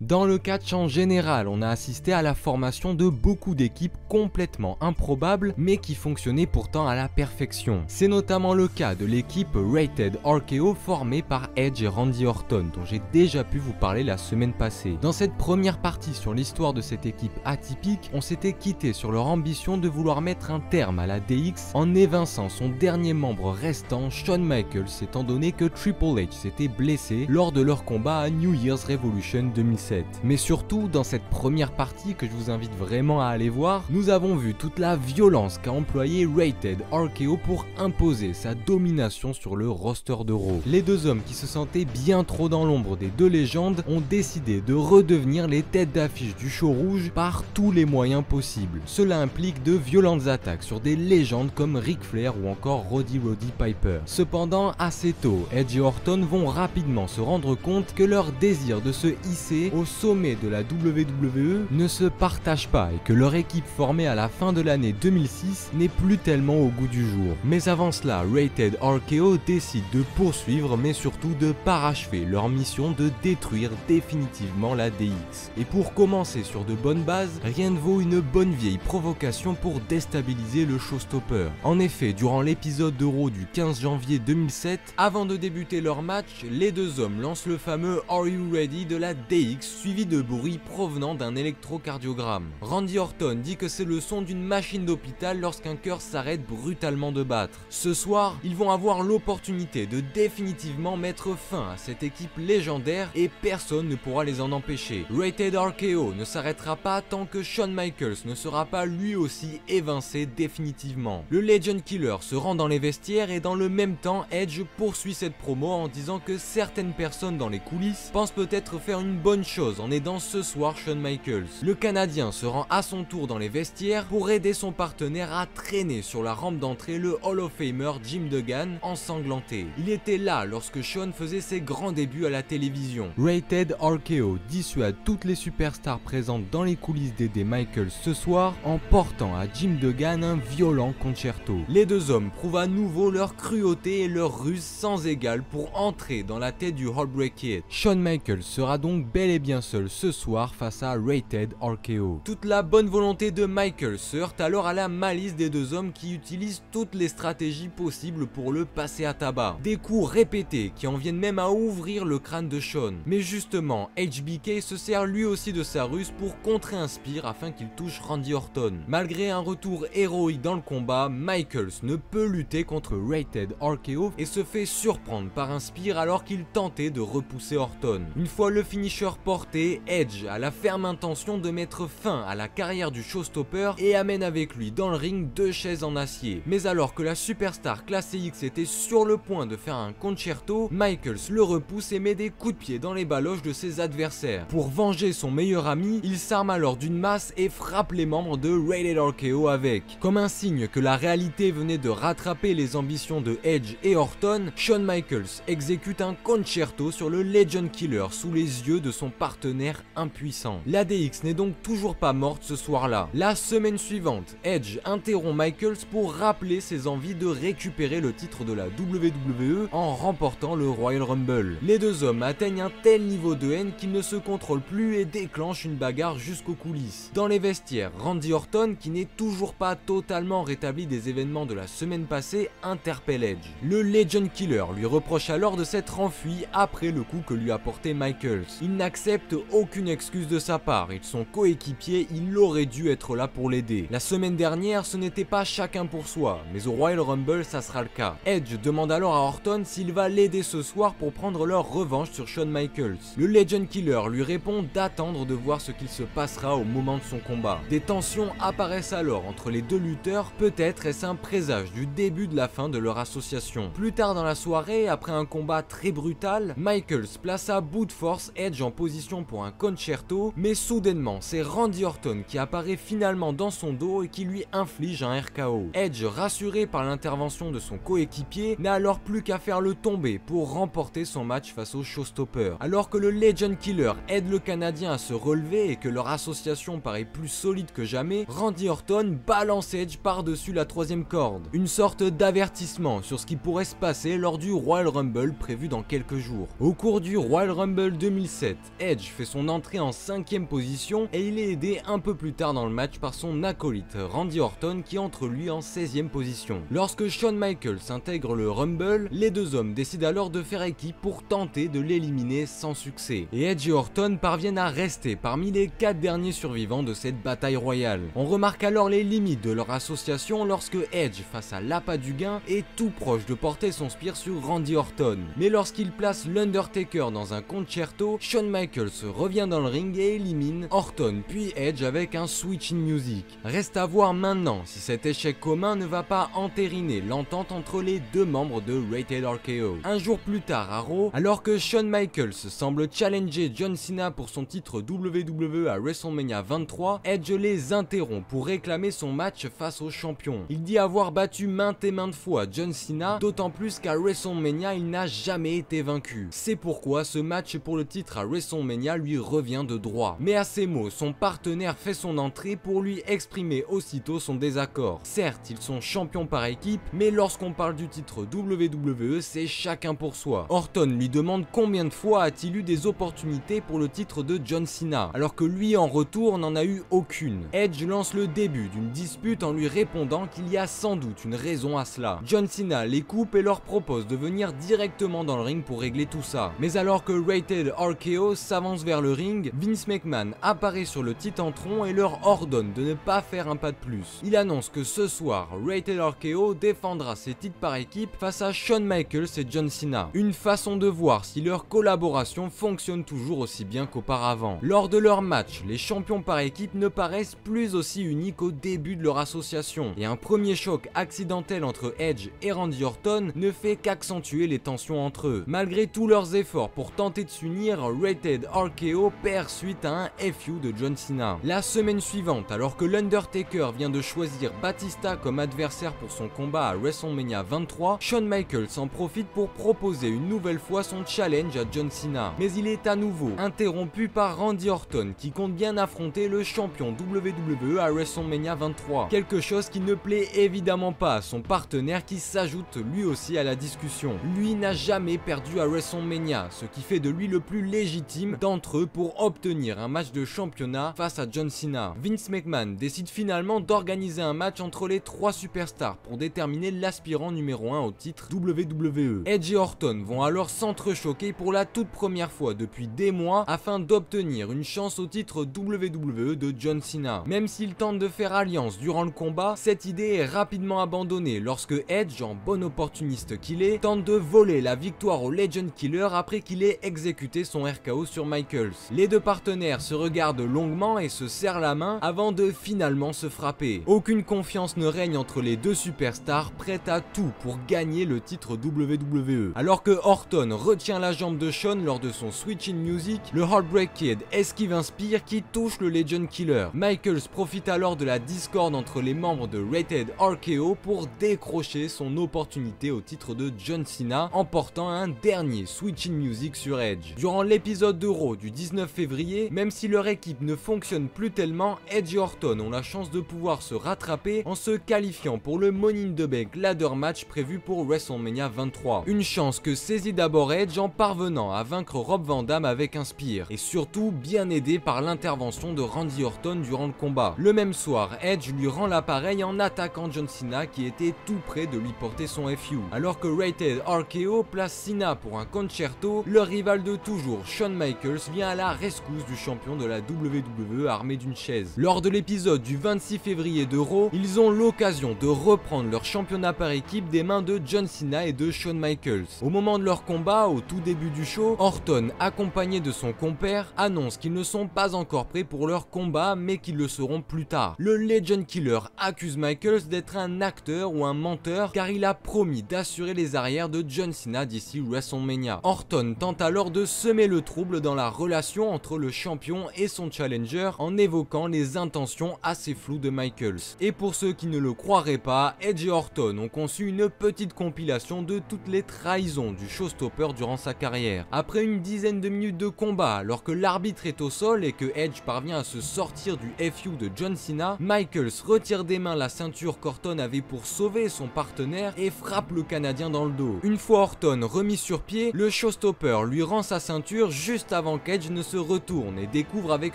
Dans le catch en général, on a assisté à la formation de beaucoup d'équipes complètement improbables, mais qui fonctionnaient pourtant à la perfection. C'est notamment le cas de l'équipe Rated RKO formée par Edge et Randy Orton, dont j'ai déjà pu vous parler la semaine passée. Dans cette première partie sur l'histoire de cette équipe atypique, on s'était quitté sur leur ambition de vouloir mettre un terme à la DX en évinçant son dernier membre restant, Shawn Michaels, étant donné que Triple H s'était blessé lors de leur combat à New Year's Revolution 2007. Mais surtout, dans cette première partie que je vous invite vraiment à aller voir, nous avons vu toute la violence qu'a employé Rated RKO pour imposer sa domination sur le roster de Raw. Les deux hommes qui se sentaient bien trop dans l'ombre des deux légendes ont décidé de redevenir les têtes d'affiche du show rouge par tous les moyens possibles. Cela implique de violentes attaques sur des légendes comme Ric Flair ou encore Roddy Piper. Cependant, assez tôt, Edge et Orton vont rapidement se rendre compte que leur désir de se hisser au sommet de la WWE ne se partage pas et que leur équipe formée à la fin de l'année 2006 n'est plus tellement au goût du jour. Mais avant cela, Rated RKO décide de poursuivre mais surtout de parachever leur mission de détruire définitivement la DX. Et pour commencer sur de bonnes bases, rien ne vaut une bonne vieille provocation pour déstabiliser le showstopper. En effet, durant l'épisode de Raw du 15 janvier 2007, avant de débuter leur match, les deux hommes lancent le fameux Are You Ready de la DX suivi de bruits provenant d'un électrocardiogramme. Randy Orton dit que c'est le son d'une machine d'hôpital lorsqu'un cœur s'arrête brutalement de battre. Ce soir, ils vont avoir l'opportunité de définitivement mettre fin à cette équipe légendaire et personne ne pourra les en empêcher. Rated RKO ne s'arrêtera pas tant que Shawn Michaels ne sera pas lui aussi évincé définitivement. Le Legend Killer se rend dans les vestiaires et dans le même temps, Edge poursuit cette promo en disant que certaines personnes dans les coulisses pensent peut-être faire une bonne chose en aidant ce soir Shawn Michaels. Le Canadien se rend à son tour dans les vestiaires pour aider son partenaire à traîner sur la rampe d'entrée le Hall of Famer Jim Duggan ensanglanté. Il était là lorsque Shawn faisait ses grands débuts à la télévision. Rated RKO dissuade toutes les superstars présentes dans les coulisses d'aider Michaels ce soir en portant à Jim Duggan un violent concerto. Les deux hommes prouvent à nouveau leur cruauté et leur ruse sans égale pour entrer dans la tête du Heartbreak Kid. Shawn Michaels sera donc bel et bien seul ce soir face à Rated RKO. Toute la bonne volonté de Michaels se heurte alors à la malice des deux hommes qui utilisent toutes les stratégies possibles pour le passer à tabac. Des coups répétés qui en viennent même à ouvrir le crâne de Shawn. Mais justement, HBK se sert lui aussi de sa ruse pour contrer un spear afin qu'il touche Randy Orton. Malgré un retour héroïque dans le combat, Michaels ne peut lutter contre Rated RKO et se fait surprendre par un spear alors qu'il tentait de repousser Orton. Une fois le finisher porté, Edge a la ferme intention de mettre fin à la carrière du showstopper et amène avec lui dans le ring deux chaises en acier. Mais alors que la superstar classée X était sur le point de faire un concerto, Michaels le repousse et met des coups de pied dans les baloches de ses adversaires. Pour venger son meilleur ami, il s'arme alors d'une masse et frappe les membres de Rated RKO avec. Comme un signe que la réalité venait de rattraper les ambitions de Edge et Orton, Shawn Michaels exécute un concerto sur le Legend Killer sous les yeux de son partenaire impuissant. La DX n'est donc toujours pas morte ce soir-là. La semaine suivante, Edge interrompt Michaels pour rappeler ses envies de récupérer le titre de la WWE en remportant le Royal Rumble. Les deux hommes atteignent un tel niveau de haine qu'ils ne se contrôlent plus et déclenchent une bagarre jusqu'aux coulisses. Dans les vestiaires, Randy Orton, qui n'est toujours pas totalement rétabli des événements de la semaine passée, interpelle Edge. Le Legend Killer lui reproche alors de s'être enfui après le coup que lui a porté Michaels. Il n'accepte aucune excuse de sa part et de son coéquipier, il aurait dû être là pour l'aider. La semaine dernière, ce n'était pas chacun pour soi, mais au Royal Rumble, ça sera le cas. Edge demande alors à Orton s'il va l'aider ce soir pour prendre leur revanche sur Shawn Michaels. Le Legend Killer lui répond d'attendre de voir ce qu'il se passera au moment de son combat. Des tensions apparaissent alors entre les deux lutteurs, peut-être est-ce un présage du début de la fin de leur association. Plus tard dans la soirée, après un combat très brutal, Michaels place à bout de force Edge en position pour un concerto, mais soudainement c'est Randy Orton qui apparaît finalement dans son dos et qui lui inflige un RKO. Edge, rassuré par l'intervention de son coéquipier, n'a alors plus qu'à faire le tomber pour remporter son match face au showstopper. Alors que le Legend Killer aide le Canadien à se relever et que leur association paraît plus solide que jamais, Randy Orton balance Edge par-dessus la troisième corde. Une sorte d'avertissement sur ce qui pourrait se passer lors du Royal Rumble prévu dans quelques jours. Au cours du Royal Rumble 2007, Edge fait son entrée en 5ème position et il est aidé un peu plus tard dans le match par son acolyte Randy Orton qui entre lui en 16ème position. Lorsque Shawn Michaels intègre le Rumble, les deux hommes décident alors de faire équipe pour tenter de l'éliminer sans succès. Et Edge et Orton parviennent à rester parmi les 4 derniers survivants de cette bataille royale. On remarque alors les limites de leur association lorsque Edge, face à l'appât du gain, est tout proche de porter son spear sur Randy Orton. Mais lorsqu'il place l'Undertaker dans un concerto, Shawn Michaels revient dans le ring et élimine Orton puis Edge avec un switch in music. Reste à voir maintenant si cet échec commun ne va pas entériner l'entente entre les deux membres de Rated RKO. Un jour plus tard à Raw, alors que Shawn Michaels semble challenger John Cena pour son titre WWE à WrestleMania 23, Edge les interrompt pour réclamer son match face au champion. Il dit avoir battu maintes et maintes fois John Cena, d'autant plus qu'à WrestleMania il n'a jamais été vaincu. C'est pourquoi ce match pour le titre à WrestleMania lui revient de droit. Mais à ces mots, son partenaire fait son entrée pour lui exprimer aussitôt son désaccord. Certes, ils sont champions par équipe, mais lorsqu'on parle du titre WWE, c'est chacun pour soi. Orton lui demande combien de fois a-t-il eu des opportunités pour le titre de John Cena, alors que lui en retour n'en a eu aucune. Edge lance le début d'une dispute en lui répondant qu'il y a sans doute une raison à cela. John Cena les coupe et leur propose de venir directement dans le ring pour régler tout ça. Mais alors que Rated RKO s'avance vers le ring, Vince McMahon apparaît sur le Titantron et leur ordonne de ne pas faire un pas de plus. Il annonce que ce soir, Rated RKO défendra ses titres par équipe face à Shawn Michaels et John Cena. Une façon de voir si leur collaboration fonctionne toujours aussi bien qu'auparavant. Lors de leur match, les champions par équipe ne paraissent plus aussi unis qu'au début de leur association, et un premier choc accidentel entre Edge et Randy Orton ne fait qu'accentuer les tensions entre eux. Malgré tous leurs efforts pour tenter de s'unir, Rated RKO perd suite à un FU de John Cena. La semaine suivante, alors que l'Undertaker vient de choisir Batista comme adversaire pour son combat à WrestleMania 23, Shawn Michaels en profite pour proposer une nouvelle fois son challenge à John Cena. Mais il est à nouveau interrompu par Randy Orton qui compte bien affronter le champion WWE à WrestleMania 23. Quelque chose qui ne plaît évidemment pas à son partenaire qui s'ajoute lui aussi à la discussion. Lui n'a jamais perdu à WrestleMania, ce qui fait de lui le plus légitime d'entre eux pour obtenir un match de championnat face à John Cena. Vince McMahon décide finalement d'organiser un match entre les 3 superstars pour déterminer l'aspirant numéro 1 au titre WWE. Edge et Orton vont alors s'entrechoquer pour la toute première fois depuis des mois afin d'obtenir une chance au titre WWE de John Cena. Même s'ils tentent de faire alliance durant le combat, cette idée est rapidement abandonnée lorsque Edge, en bon opportuniste qu'il est, tente de voler la victoire au Legend Killer après qu'il ait exécuté son RKO sur Michaels. Les deux partenaires se regardent longuement et se serrent la main avant de finalement se frapper. Aucune confiance ne règne entre les deux superstars, prêtes à tout pour gagner le titre WWE. Alors que Orton retient la jambe de Shawn lors de son Switch in Music, le Heartbreak Kid esquive un spear qui touche le Legend Killer. Michaels profite alors de la discorde entre les membres de Rated RKO pour décrocher son opportunité au titre de John Cena en portant un dernier Switch in Music sur Edge. Durant l'épisode de Raw du 19 février, même si leur équipe ne fonctionne plus tellement, Edge et Orton ont la chance de pouvoir se rattraper en se qualifiant pour le Money in the Bank Ladder Match prévu pour WrestleMania 23. Une chance que saisit d'abord Edge en parvenant à vaincre Rob Van Dam avec un spear, et surtout bien aidé par l'intervention de Randy Orton durant le combat. Le même soir, Edge lui rend l'appareil en attaquant John Cena qui était tout près de lui porter son FU. Alors que Rated RKO place Cena pour un concerto, le rival de toujours, Shawn Michaels, vient à la rescousse du champion de la WWE armé d'une chaise. Lors de l'épisode du 26 février de Raw, ils ont l'occasion de reprendre leur championnat par équipe des mains de John Cena et de Shawn Michaels. Au moment de leur combat, au tout début du show, Orton, accompagné de son compère, annonce qu'ils ne sont pas encore prêts pour leur combat mais qu'ils le seront plus tard. Le Legend Killer accuse Michaels d'être un acteur ou un menteur car il a promis d'assurer les arrières de John Cena d'ici WrestleMania. Orton tente alors de semer le trouble dans la relation entre le champion et son challenger en évoquant les intentions assez floues de Michaels. Et pour ceux qui ne le croiraient pas, Edge et Orton ont conçu une petite compilation de toutes les trahisons du showstopper durant sa carrière. Après une dizaine de minutes de combat, alors que l'arbitre est au sol et que Edge parvient à se sortir du FU de John Cena, Michaels retire des mains la ceinture qu'Orton avait pour sauver son partenaire et frappe le Canadien dans le dos. Une fois Orton remis sur pied, le showstopper lui rend sa ceinture juste juste avant qu'Edge ne se retourne et découvre avec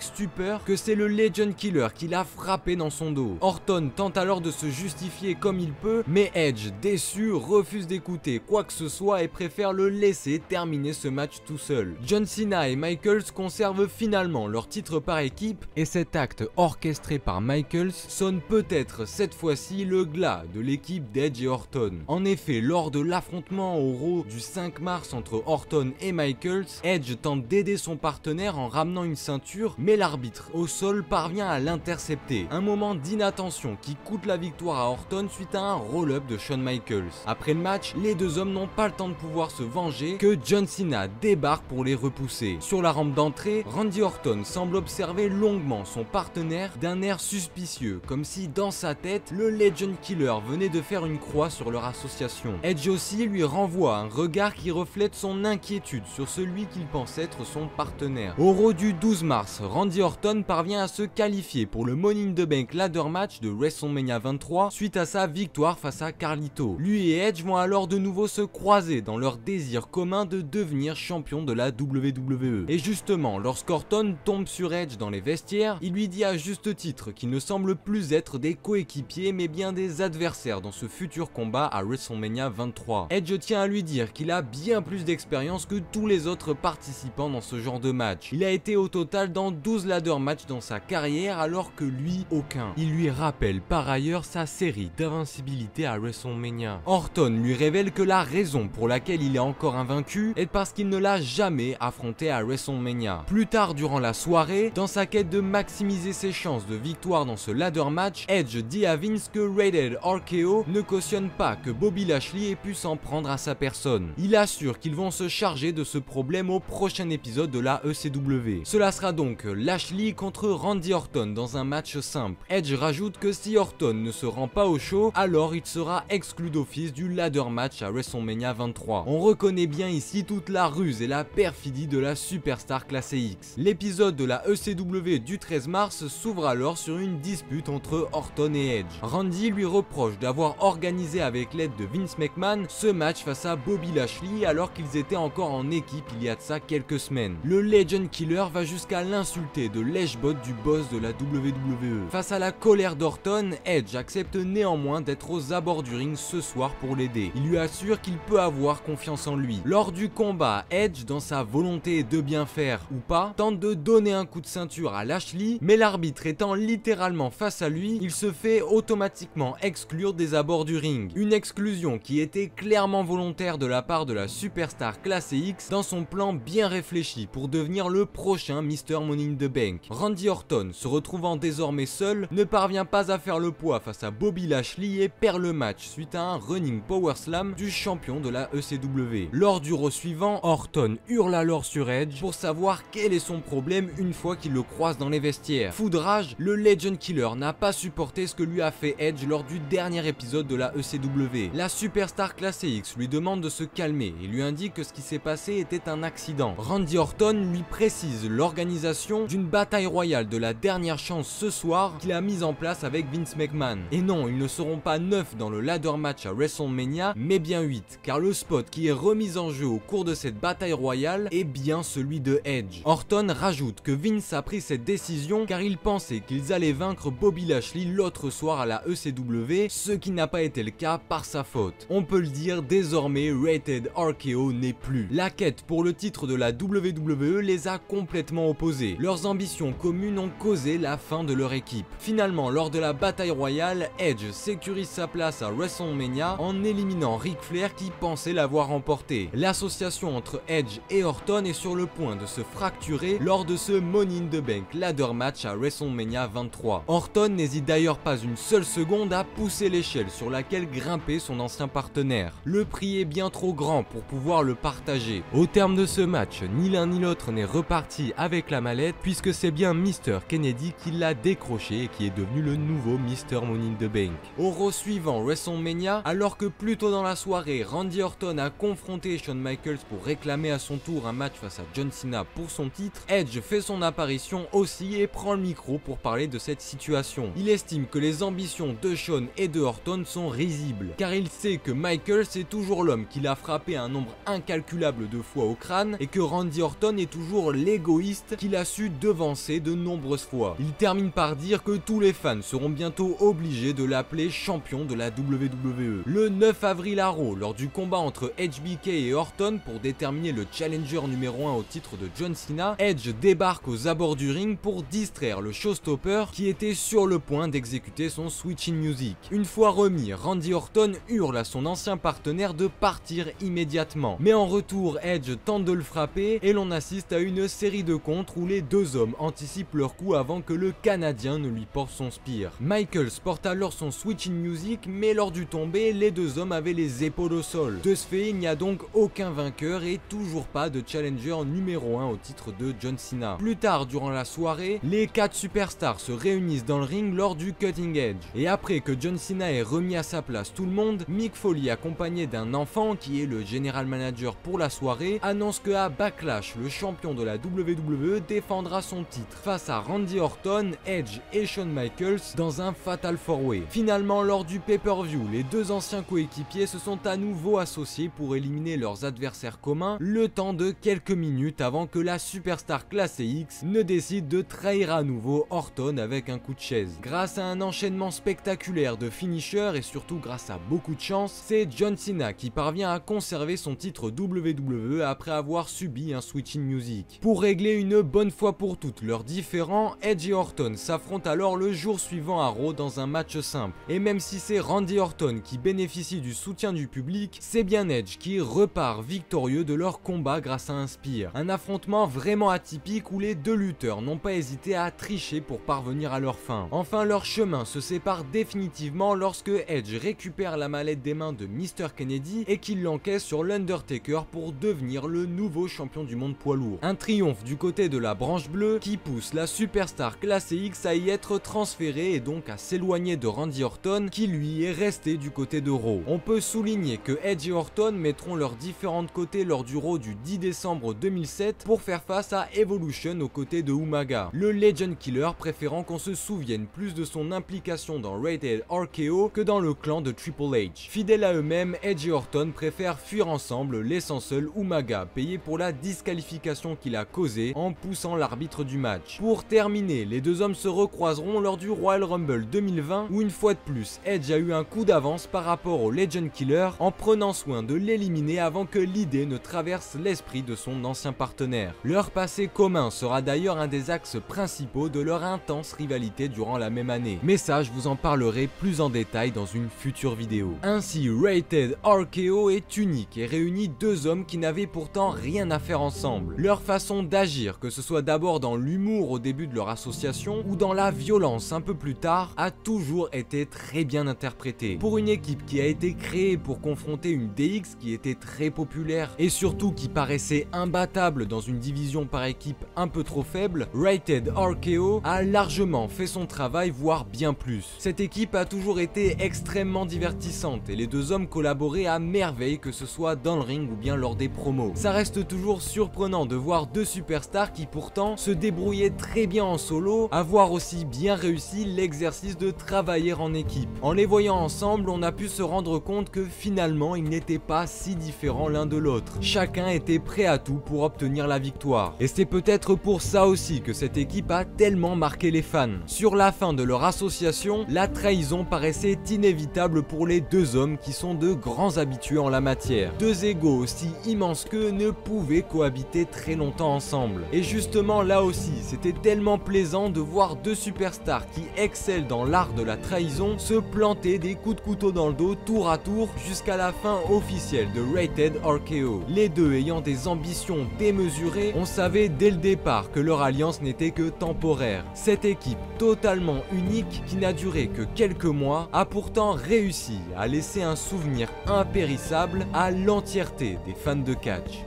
stupeur que c'est le Legend Killer qui l'a frappé dans son dos. Orton tente alors de se justifier comme il peut, mais Edge, déçu, refuse d'écouter quoi que ce soit et préfère le laisser terminer ce match tout seul. John Cena et Michaels conservent finalement leur titre par équipe et cet acte orchestré par Michaels sonne peut-être cette fois-ci le glas de l'équipe d'Edge et Orton. En effet, lors de l'affrontement au Raw du 5 mars entre Orton et Michaels, Edge tente d'aider son partenaire en ramenant une ceinture, mais l'arbitre au sol parvient à l'intercepter. Un moment d'inattention qui coûte la victoire à Orton suite à un roll-up de Shawn Michaels. Après le match, les deux hommes n'ont pas le temps de pouvoir se venger que John Cena débarque pour les repousser. Sur la rampe d'entrée, Randy Orton semble observer longuement son partenaire d'un air suspicieux, comme si dans sa tête, le Legend Killer venait de faire une croix sur leur association. Edge aussi lui renvoie un regard qui reflète son inquiétude sur celui qu'il pense être son partenaire. Au Raw du 12 mars, Randy Orton parvient à se qualifier pour le Money in the Bank Ladder Match de WrestleMania 23 suite à sa victoire face à Carlito. Lui et Edge vont alors de nouveau se croiser dans leur désir commun de devenir champion de la WWE. Et justement, lorsqu'Orton tombe sur Edge dans les vestiaires, il lui dit à juste titre qu'il ne semble plus être des coéquipiers mais bien des adversaires dans ce futur combat à WrestleMania 23. Edge tient à lui dire qu'il a bien plus d'expérience que tous les autres participants dans ce genre de match. Il a été au total dans 12 ladder matchs dans sa carrière alors que lui, aucun. Il lui rappelle par ailleurs sa série d'invincibilité à WrestleMania. Orton lui révèle que la raison pour laquelle il est encore invaincu est parce qu'il ne l'a jamais affronté à WrestleMania. Plus tard durant la soirée, dans sa quête de maximiser ses chances de victoire dans ce ladder match, Edge dit à Vince que Rated RKO ne cautionne pas que Bobby Lashley ait pu s'en prendre à sa personne. Il assure qu'ils vont se charger de ce problème au prochain épisode de la ECW. Cela sera donc Lashley contre Randy Orton dans un match simple. Edge rajoute que si Orton ne se rend pas au show, alors il sera exclu d'office du ladder match à WrestleMania 23. On reconnaît bien ici toute la ruse et la perfidie de la superstar classée X. L'épisode de la ECW du 13 mars s'ouvre alors sur une dispute entre Orton et Edge. Randy lui reproche d'avoir organisé avec l'aide de Vince McMahon ce match face à Bobby Lashley alors qu'ils étaient encore en équipe il y a de ça quelques semaines. Le Legend Killer va jusqu'à l'insulter de lèche-bot du boss de la WWE. Face à la colère d'Orton, Edge accepte néanmoins d'être aux abords du ring ce soir pour l'aider. Il lui assure qu'il peut avoir confiance en lui. Lors du combat, Edge, dans sa volonté de bien faire ou pas, tente de donner un coup de ceinture à Lashley, mais l'arbitre étant littéralement face à lui, il se fait automatiquement exclure des abords du ring. Une exclusion qui était clairement volontaire de la part de la superstar classée X dans son plan bien réfléchi pour devenir le prochain Mr. Money in the Bank. Randy Orton, se retrouvant désormais seul, ne parvient pas à faire le poids face à Bobby Lashley et perd le match suite à un running power slam du champion de la ECW. Lors du Raw suivant, Orton hurle alors sur Edge pour savoir quel est son problème une fois qu'il le croise dans les vestiaires. Fou de rage, le Legend Killer n'a pas supporté ce que lui a fait Edge lors du dernier épisode de la ECW. La superstar classée X lui demande de se calmer et lui indique que ce qui s'est passé était un accident. Randy Orton lui précise l'organisation d'une bataille royale de la dernière chance ce soir qu'il a mise en place avec Vince McMahon. Et non, ils ne seront pas 9 dans le ladder match à WrestleMania, mais bien 8, car le spot qui est remis en jeu au cours de cette bataille royale est bien celui de Edge. Orton rajoute que Vince a pris cette décision car il pensait qu'ils allaient vaincre Bobby Lashley l'autre soir à la ECW, ce qui n'a pas été le cas par sa faute. On peut le dire, désormais Rated RKO n'est plus. La quête pour le titre de la WWE les a complètement opposés. Leurs ambitions communes ont causé la fin de leur équipe. Finalement, lors de la bataille royale, Edge sécurise sa place à WrestleMania en éliminant Ric Flair qui pensait l'avoir remporté. L'association entre Edge et Orton est sur le point de se fracturer lors de ce Money in the Bank Ladder Match à WrestleMania 23. Orton n'hésite d'ailleurs pas une seule seconde à pousser l'échelle sur laquelle grimpait son ancien partenaire. Le prix est bien trop grand pour pouvoir le partager. Au terme de ce match, ni l'un ni l'autre n'est reparti avec la mallette puisque c'est bien Mr. Kennedy qui l'a décroché et qui est devenu le nouveau Mr. Money in the Bank. Au Raw suivant WrestleMania, alors que plus tôt dans la soirée, Randy Orton a confronté Shawn Michaels pour réclamer à son tour un match face à John Cena pour son titre, Edge fait son apparition aussi et prend le micro pour parler de cette situation. Il estime que les ambitions de Shawn et de Orton sont risibles, car il sait que Michaels est toujours l'homme qui l'a frappé un nombre incalculable de fois au crâne et que Randy Orton est toujours l'égoïste qu'il a su devancer de nombreuses fois. Il termine par dire que tous les fans seront bientôt obligés de l'appeler champion de la WWE. Le 9 avril à Raw, lors du combat entre HBK et Orton pour déterminer le challenger numéro 1 au titre de John Cena, Edge débarque aux abords du ring pour distraire le showstopper qui était sur le point d'exécuter son switch in music. Une fois remis, Randy Orton hurle à son ancien partenaire de partir immédiatement. Mais en retour, Edge tente de le frapper et l'on assiste à une série de contres où les deux hommes anticipent leur coup avant que le Canadien ne lui porte son spear. Michaels porte alors son switch in music, mais lors du tombé, les deux hommes avaient les épaules au sol. De ce fait, il n'y a donc aucun vainqueur et toujours pas de challenger numéro 1 au titre de John Cena. Plus tard durant la soirée, les 4 superstars se réunissent dans le ring lors du Cutting Edge. Et après que John Cena ait remis à sa place tout le monde, Mick Foley, accompagné d'un enfant qui est le general manager pour la soirée, annonce que à Backlash, le champion de la WWE défendra son titre face à Randy Orton, Edge et Shawn Michaels dans un Fatal 4-Way. Finalement, lors du pay-per-view, les deux anciens coéquipiers se sont à nouveau associés pour éliminer leurs adversaires communs le temps de quelques minutes avant que la superstar classée X ne décide de trahir à nouveau Orton avec un coup de chaise. Grâce à un enchaînement spectaculaire de finishers et surtout grâce à beaucoup de chance, c'est John Cena qui parvient à conserver son titre WWE après avoir subi un switch in music. Pour régler une bonne fois pour toutes leurs différends, Edge et Orton s'affrontent alors le jour suivant à Raw dans un match simple. Et même si c'est Randy Orton qui bénéficie du soutien du public, c'est bien Edge qui repart victorieux de leur combat grâce à un spear. Un affrontement vraiment atypique où les deux lutteurs n'ont pas hésité à tricher pour parvenir à leur fin. Enfin, leur chemin se sépare définitivement lorsque Edge récupère la mallette des mains de Mr. Kennedy et qu'il l'encaisse sur l'Undertaker pour devenir le nouveau champion du monde poids lourd. Un triomphe du côté de la branche bleue qui pousse la superstar classée X à y être transférée et donc à s'éloigner de Randy Orton qui lui est resté du côté de Raw. On peut souligner que Edge et Orton mettront leurs différents côtés lors du Raw du 10 décembre 2007 pour faire face à Evolution aux côtés de Umaga, le Legend Killer préférant qu'on se souvienne plus de son implication dans Rated RKO que dans le clan de Triple H. Fidèles à eux-mêmes, Edge et Orton préfèrent fuir ensemble, laissant seul Umaga payé pour la disqualification qu'il a causée en poussant l'arbitre du match. Pour terminer, les deux hommes se recroiseront lors du Royal Rumble 2020 où une fois de plus, Edge a eu un coup d'avance par rapport au Legend Killer en prenant soin de l'éliminer avant que l'idée ne traverse l'esprit de son ancien partenaire. Leur passé commun sera d'ailleurs un des axes principaux de leur intense rivalité durant la même année. Mais ça, je vous en parlerai plus en détail dans une future vidéo. Ainsi, Rated RKO est unique et réunit deux hommes qui n'avaient pourtant rien à faire ensemble. Leur façon d'agir, que ce soit d'abord dans l'humour au début de leur association ou dans la violence un peu plus tard, a toujours été très bien interprétée. Pour une équipe qui a été créée pour confronter une DX qui était très populaire et surtout qui paraissait imbattable dans une division par équipe un peu trop faible, Rated RKO a largement fait son travail, voire bien plus. Cette équipe a toujours été extrêmement divertissante et les deux hommes collaboraient à merveille, que ce soit dans le ring ou bien lors des promos. Ça reste toujours surprenant de voir deux superstars qui pourtant se débrouillaient très bien en solo, avoir aussi bien réussi l'exercice de travailler en équipe. En les voyant ensemble, on a pu se rendre compte que finalement ils n'étaient pas si différents l'un de l'autre. Chacun était prêt à tout pour obtenir la victoire. Et c'est peut-être pour ça aussi que cette équipe a tellement marqué les fans. Sur la fin de leur association, la trahison paraissait inévitable pour les deux hommes qui sont de grands habitués en la matière. Deux égos aussi immenses qu'eux ne pouvaient cohabiter très longtemps ensemble. Et justement là aussi, c'était tellement plaisant de voir deux superstars qui excellent dans l'art de la trahison se planter des coups de couteau dans le dos tour à tour jusqu'à la fin officielle de Rated RKO. Les deux ayant des ambitions démesurées, on savait dès le départ que leur alliance n'était que temporaire. Cette équipe totalement unique qui n'a duré que quelques mois a pourtant réussi à laisser un souvenir impérissable à l'entièreté des fans de catch.